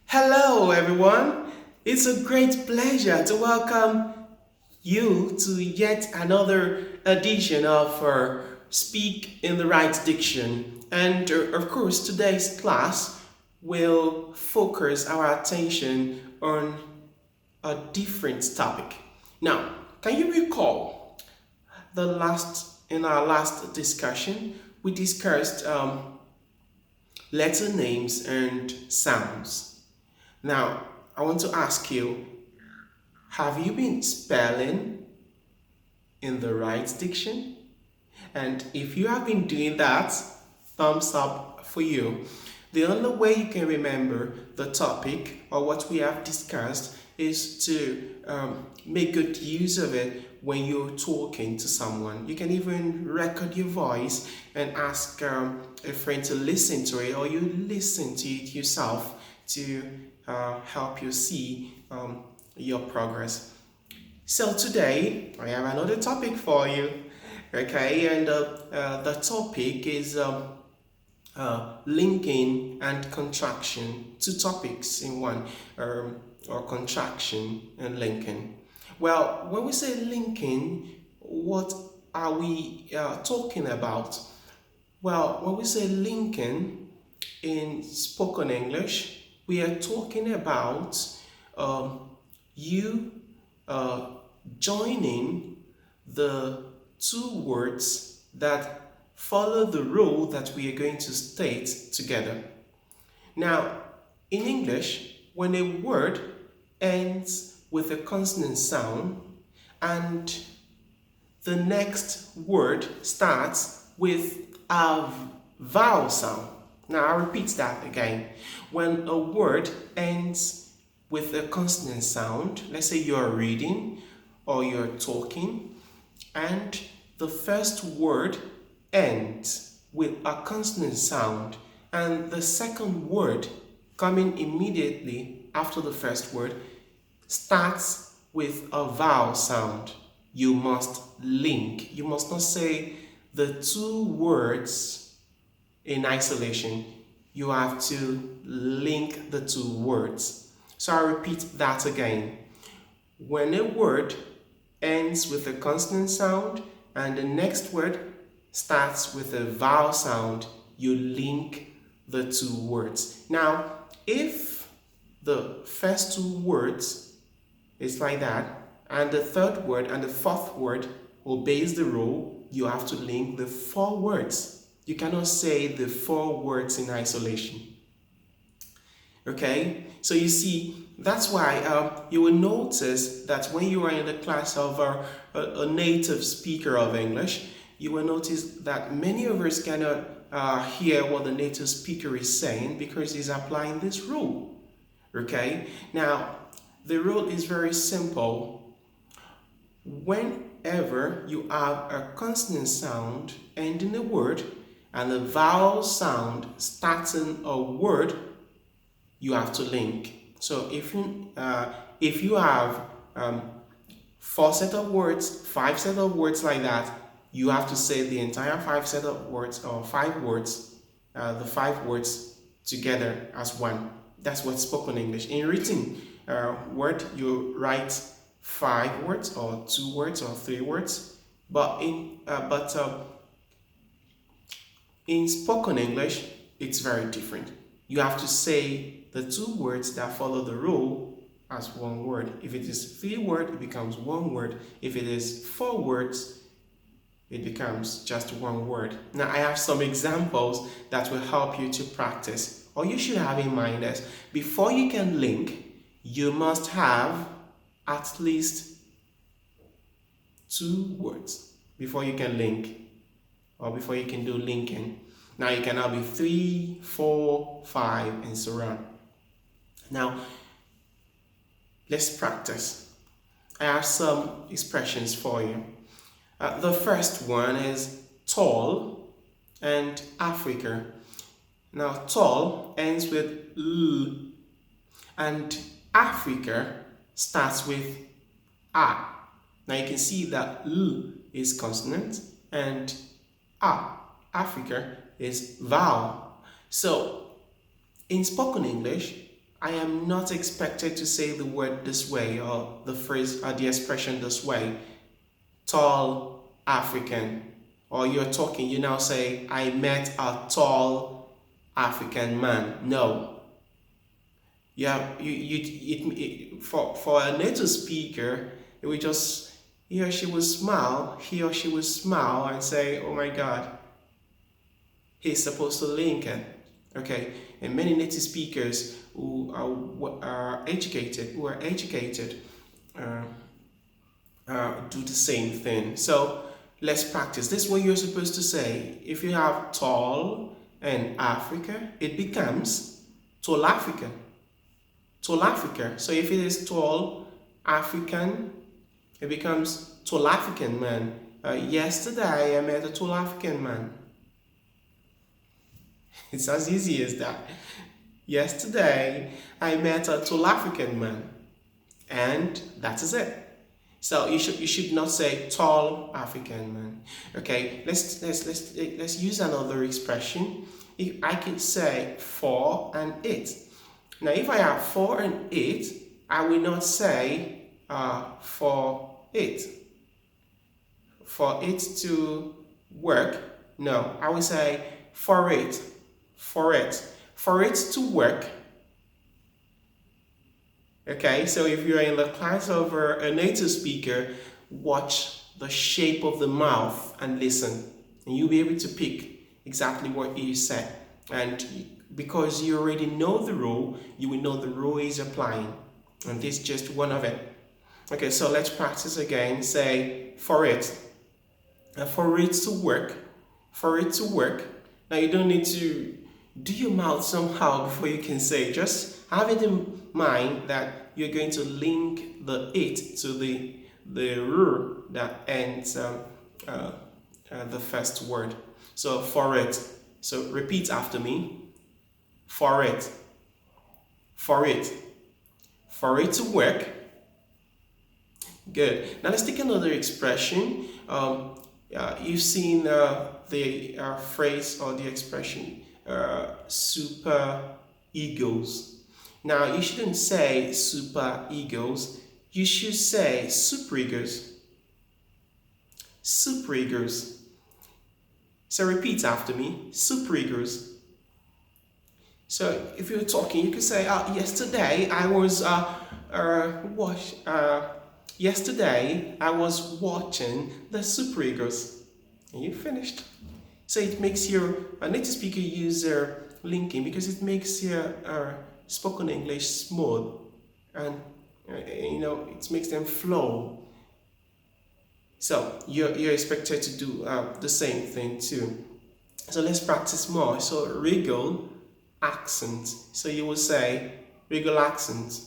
Hello, everyone. It's a great pleasure to welcome you to yet another edition of Speak in the Right Diction. And of course, today's class will focus our attention on a different topic. Now, can you recall in our last discussion, we discussed letter names and sounds. Now, I want to ask you, have you been spelling in the right diction? And if you have been doing that, thumbs up for you. The only way you can remember the topic or what we have discussed is to make good use of it when you're talking to someone. You can even record your voice and ask a friend to listen to it, or you listen to it yourself to help you see your progress. So today I have another topic for you, okay? And the topic is linking and contraction, two topics in one, or contraction and linking. Well, when we say linking, what are we talking about? Well, when we say linking in spoken English, we are talking about you uh, joining the two words that follow the rule that we are going to state together. Now, in English, when a word ends with a consonant sound and the next word starts with a vowel sound. Now, I'll repeat that again. When a word ends with a consonant sound, let's say you're reading or you're talking, and the first word ends with a consonant sound, and the second word coming immediately after the first word starts with a vowel sound, you must link. You must not say the two words in isolation. You have to link the two words. So I'll repeat that again. When a word ends with a consonant sound and the next word starts with a vowel sound, you link the two words. Now, if the first two words is like that, and the third word and the fourth word obeys the rule, you have to link the four words. You cannot say the four words in isolation. Okay, so you see, that's why you will notice that when you are in the class of a native speaker of English, you will notice that many of us cannot hear what the native speaker is saying because he's applying this rule. Okay, now the rule is very simple. Whenever you have a consonant sound ending a word and a vowel sound starting a word, you have to link. So if you have four set of words, five set of words like that, you have to say the entire five set of words or five words, the five words together as one. That's what's spoken English. In written word, you write five words or two words or three words, but in spoken English, it's very different. You have to say the two words that follow the rule as one word. If it is three words, it becomes one word. If it is four words, it becomes just one word. Now, I have some examples that will help you to practice. Or you should have in mind is, before you can link, you must have at least two words before you can link, or before you can do linking. Now you can have be 3, 4, 5, and so on. Now, let's practice. I have some expressions for you. The first one is tall and Africa. Now, tall ends with L, and Africa starts with A. Now you can see that L is consonant and A, Africa, is vowel. So in spoken English, I am not expected to say the word this way or the phrase or the expression this way. Tall African. Or you're talking, you now say, I met a tall African man. No. Yeah, for a native speaker, it would just, he or she would smile and say, oh my God, he's supposed to link it. Okay, and many native speakers who are educated, uh, do the same thing. So let's practice. This is what you're supposed to say. If you have tall and Africa, it becomes tall Africa. Tall Africa. So if it is tall African, it becomes tall African man. Yesterday I met a tall African man. It's as easy as that. Yesterday I met a tall African man, and that is it. So you should not say tall African man. Okay, let's use another expression. If I could say 4 and 8. Now, if I have 4 and 8, I will not say for it. For it to work, no, I will say for it. For it to work. Okay, so if you're in the class of a native speaker, watch the shape of the mouth and listen, and you'll be able to pick exactly what you said. And because you already know the rule, you will know the rule is applying, and this is just one of it. Okay, so let's practice again. Say for it. For it to work. For it to work. Now you don't need to do your mouth somehow before you can say. Just have it in mind that you're going to link the it to the r that ends the first word. So for it. So repeat after me. For it. For it. For it to work. Good. Now let's take another expression. You've seen the phrase or the expression super egos. Now you shouldn't say super egos. You should say super egos. Super egos. So repeat after me. Super egos. So if you're talking, you can say, yesterday I was yesterday I was watching the Super Eagles. And you finished. So it makes your native speaker use their linking because it makes your spoken English smooth, and it makes them flow. So you're expected to do the same thing too. So let's practice more. So wriggle accent. So you will say wriggle accent,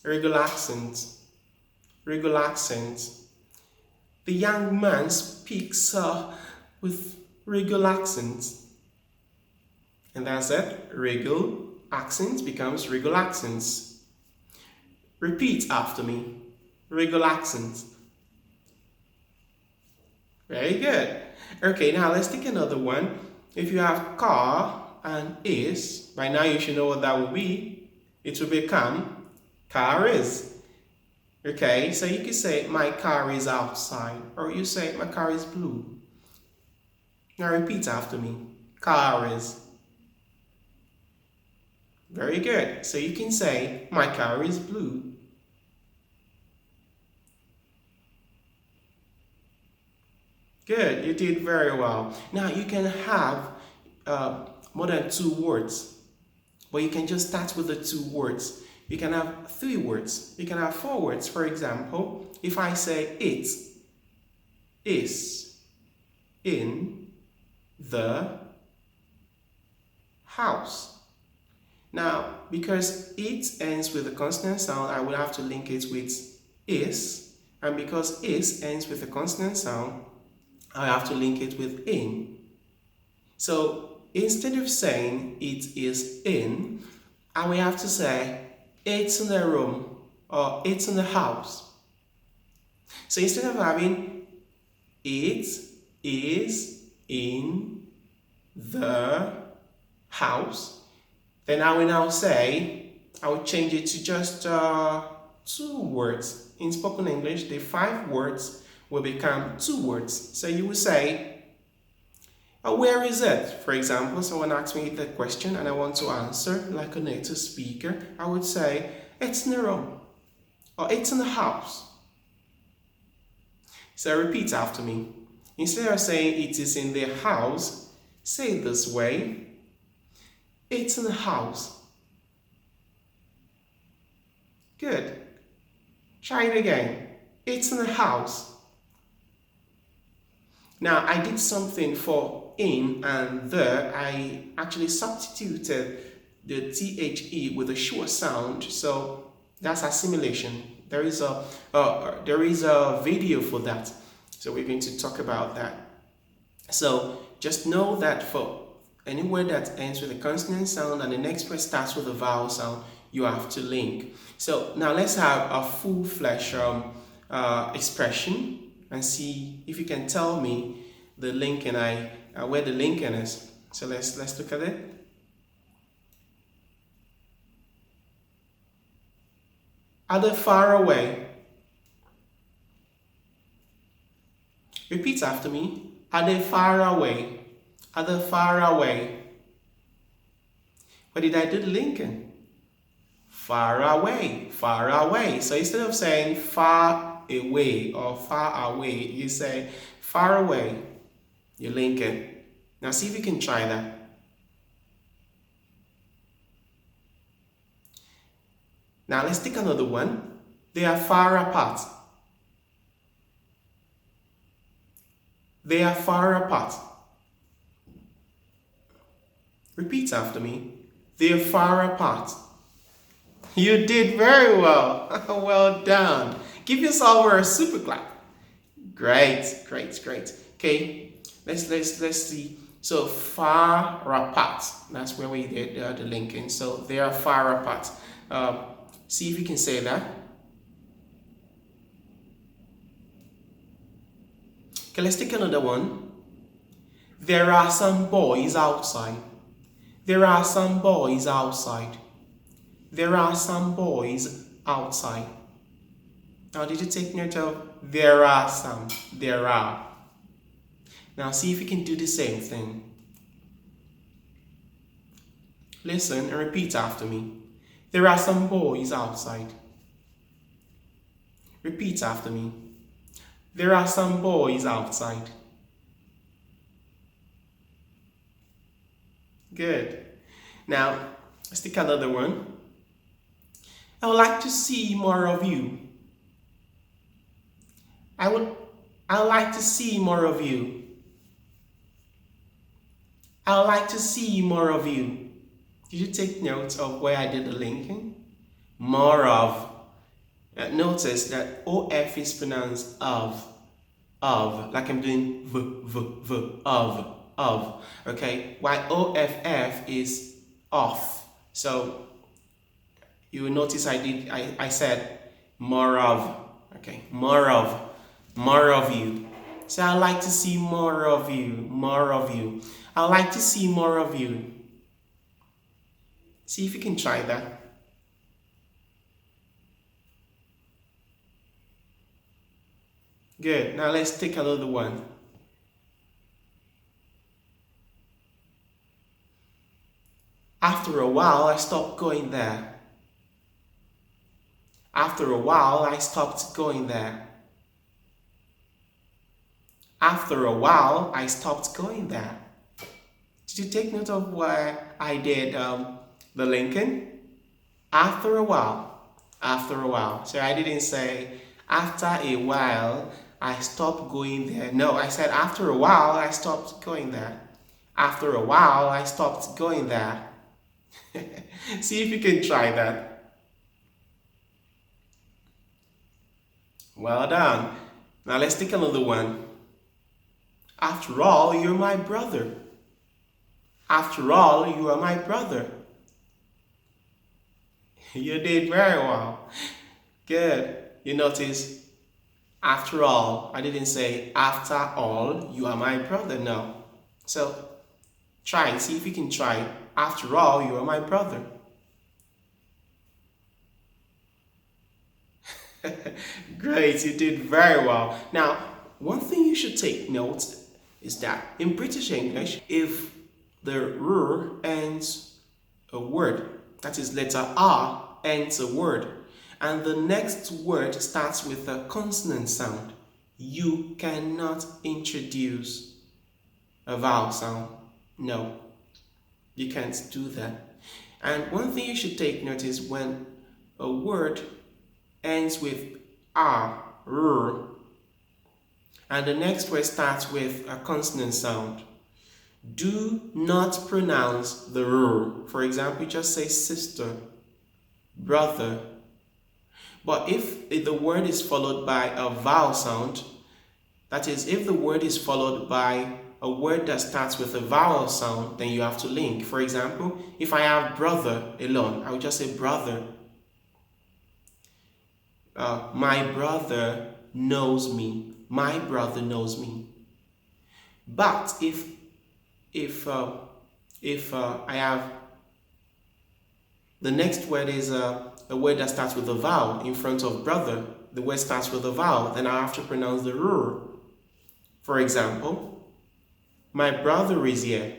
wriggle accent, wriggle accent. The young man speaks with wriggle accent. And that's it. Wriggle accent becomes wriggle accents. Repeat after me. Wriggle accent. Very good. Okay, now let's take another one. If you have car and is, by now you should know what that will be. It will become car is. Okay, so you can say my car is outside, or you say my car is blue. Now repeat after me. Car is. Very good. So you can say my car is blue. Good, you did very well. Now you can have more than 2 words, but you can just start with the 2 words. You can have 3 words. You can have 4 words. For example, if I say it is in the house. Now, because it ends with a consonant sound, I will have to link it with is, and because is ends with a consonant sound, I have to link it with in. So instead of saying it is in, I will have to say it's in the room or it's in the house. So instead of having it is in the house, then I will now say I would change it to just 2 words. In spoken English, the 5 words will become 2 words. So you will say, where is it? For example, someone asks me the question and I want to answer like a native speaker. I would say, it's in the room, or it's in the house. So repeat after me. Instead of saying it is in the house, say it this way. It's in the house. Good. Try it again. It's in the house. Now, I did something for in and the. I actually substituted the THE with a short sound. So that's assimilation. There is a video for that. So we're going to talk about that. So just know that for any word that ends with a consonant sound and the next word starts with a vowel sound, you have to link. So now let's have a full-fledged expression and see if you can tell me the linking where the linking is. So let's look at it. Are they far away? Repeat after me. Are they far away? Are they far away? What did I do the linking? Far away, far away. So instead of saying far away or far away, you say far away. You link it. Now see if you can try that. Now let's take another one. They are far apart. They are far apart. Repeat after me. They are far apart. You did very well. Well done. Give yourself a super clap. Great, great, great. Okay, let's see. So far apart. That's where we did the linking. So they are far apart. See if you can say that. Okay, let's take another one. There are some boys outside. There are some boys outside. There are some boys outside. Now, did you take note of there are some? There are. Now, see if you can do the same thing. Listen and repeat after me. There are some boys outside. Repeat after me. There are some boys outside. Good. Now, let's take another one. I would like to see more of you. I would like to see more of you. I would like to see more of you. Did you take note of where I did the linking? More of. Notice that OF is pronounced of, like I'm doing of, okay? While OFF is off. So you will notice I said more of, okay? More of you. So I'd like to see more of you, more of you. I'd like to see more of you. See if you can try that. Good. Now let's take another one. After a while, I stopped going there. After a while, I stopped going there. After a while, I stopped going there. Did you take note of where I did the linking? After a while. After a while. So I didn't say after a while, I stopped going there. No, I said after a while, I stopped going there. After a while, I stopped going there. See if you can try that. Well done. Now let's take another one. After all, you're my brother. After all, you are my brother. You did very well. Good. You notice, after all, I didn't say after all, you are my brother. No. So try, see if you can try. After all, you are my brother. Great, you did very well. Now, one thing you should take note is that in British English, if the r ends a word, that is letter R ends a word, and the next word starts with a consonant sound, you cannot introduce a vowel sound. No, you can't do that. And one thing you should take note is when a word ends with R, and the next word starts with a consonant sound, do not pronounce the R. For example, just say sister, brother. But if the word is followed by a vowel sound, that is, if the word is followed by a word that starts with a vowel sound, then you have to link. For example, if I have brother alone, I would just say brother. My brother knows me. My brother knows me. But if I have the next word is a word that starts with a vowel in front of brother, the word starts with a vowel, then I have to pronounce the r. For example, my brother is here.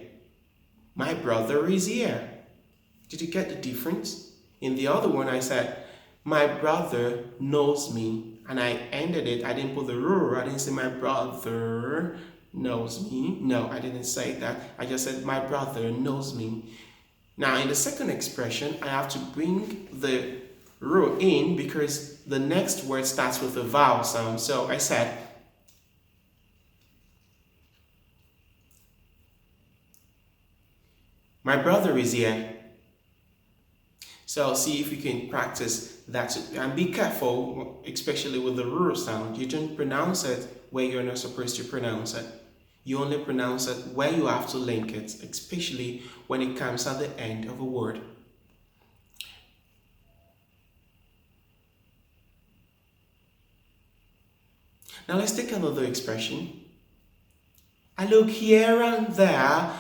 My brother is here. Did you get the difference? In the other one, I said, my brother knows me, and I ended it. I didn't put the r. I didn't say my brother knows me. No, I didn't say that. I just said my brother knows me. Now, in the second expression, I have to bring the r in because the next word starts with a vowel sound. So I said, my brother is here. So see if you can practice that. And be careful, especially with the r sound. You don't pronounce it where you're not supposed to pronounce it. You only pronounce it where you have to link it, especially when it comes at the end of a word. Now let's take another expression. I look here and there,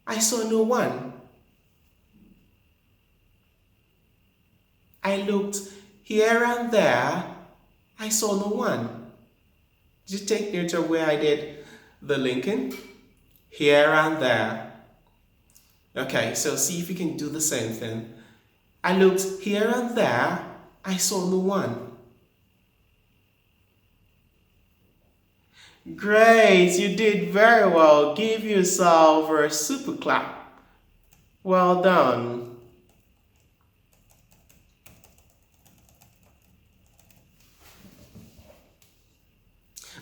I saw no one. I looked here and there, I saw no one. Did you take note of where I did the linking? Here and there. Okay, so see if you can do the same thing. I looked here and there, I saw no one. Great, you did very well. Give yourself a super clap. Well done.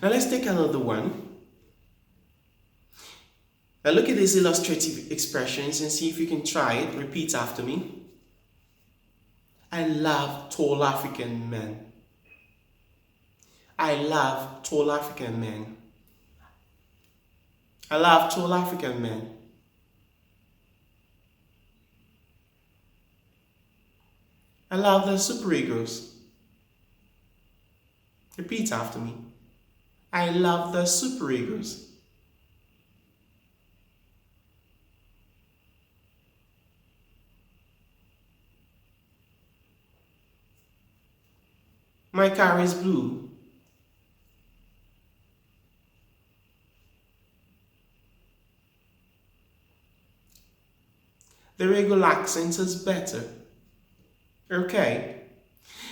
Now let's take another one. Now look at these illustrative expressions and see if you can try it. Repeat after me. I love tall African men. I love tall African men. I love tall African men. I love the super egos. Repeat after me. I love the super egos. My car is blue. The regular accent is better. Okay.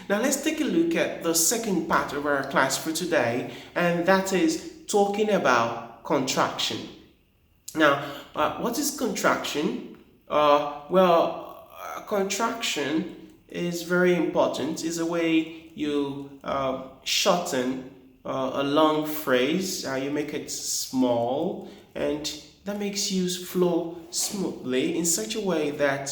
Now let's take a look at the second part of our class for today, and that is talking about contraction. Now, what is contraction? Contraction is very important. It's a way you shorten a long phrase. You make it small, and that makes you flow smoothly in such a way that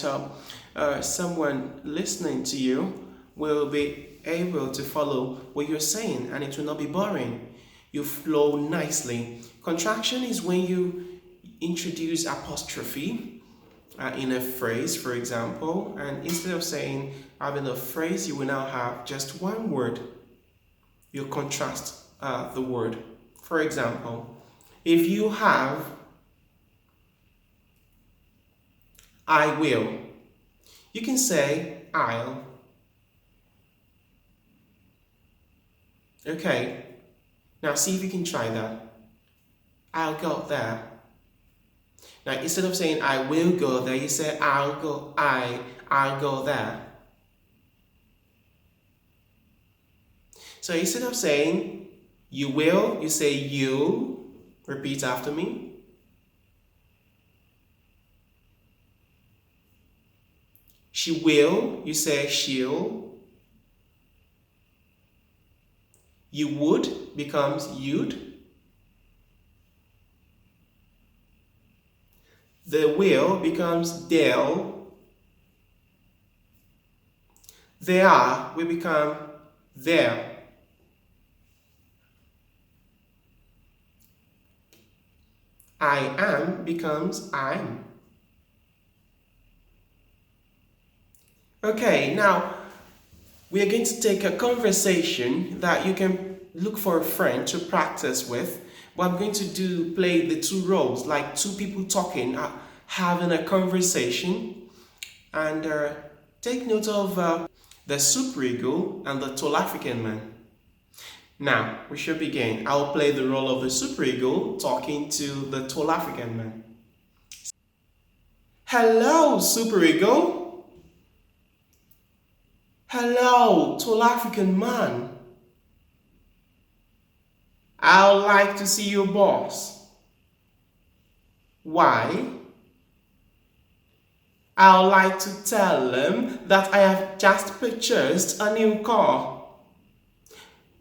someone listening to you will be able to follow what you're saying, and it will not be boring. You flow nicely. Contraction is when you introduce apostrophe in a phrase, for example, and instead of saying having a phrase, you will now have just one word. You contrast the word. For example, if you have I will, you can say I'll. Okay, now see if you can try that. I'll go there. Now instead of saying I will go there, you say I'll go there. So instead of saying you will, you say you'll. Repeat after me. She will, you say she'll. You would becomes you'd. The will becomes they'll. They are will become there. I am becomes I'm. Okay, now we are going to take a conversation that you can look for a friend to practice with. But I'm going to play the two roles, like two people talking, having a conversation. And take note of the superego and the tall African man. Now, we should begin. I'll play the role of the superego talking to the tall African man. Hello, superego. Hello, tall African man. I'd like to see your boss. Why? I'd like to tell him that I have just purchased a new car.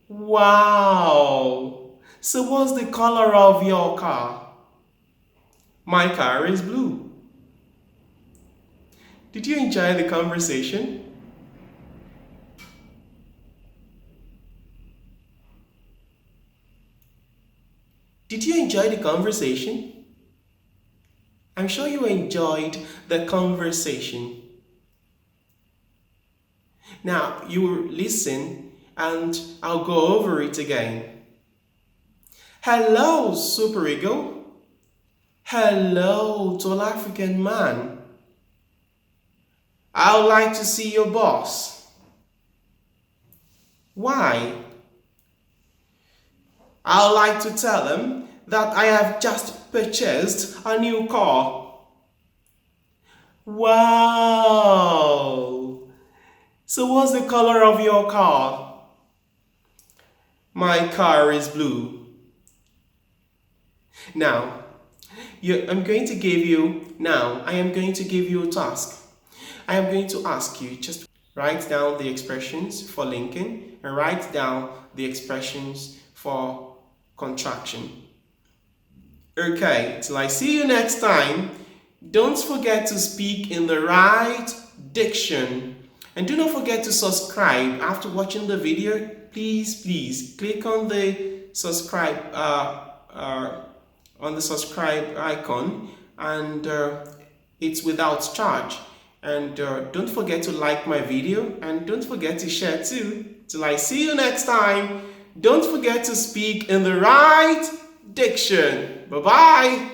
Wow! So what's the color of your car? My car is blue. Did you enjoy the conversation? Did you enjoy the conversation? I'm sure you enjoyed the conversation. Now, you will listen and I'll go over it again. Hello, superego. Hello, tall African man. I'd like to see your boss. Why? I'd like to tell him that I have just purchased a new car. Wow! So what's the color of your car? My car is blue. Now, I am going to give you a task. I am going to ask you just write down the expressions for linking and write down the expressions for contraction. Okay, till I see you next time, don't forget to speak in the right diction. And do not forget to subscribe after watching the video. Please click on the subscribe icon, and it's without charge. And don't forget to like my video, and don't forget to share too. Till I see you next time, don't forget to speak in the right diction. Bye-bye.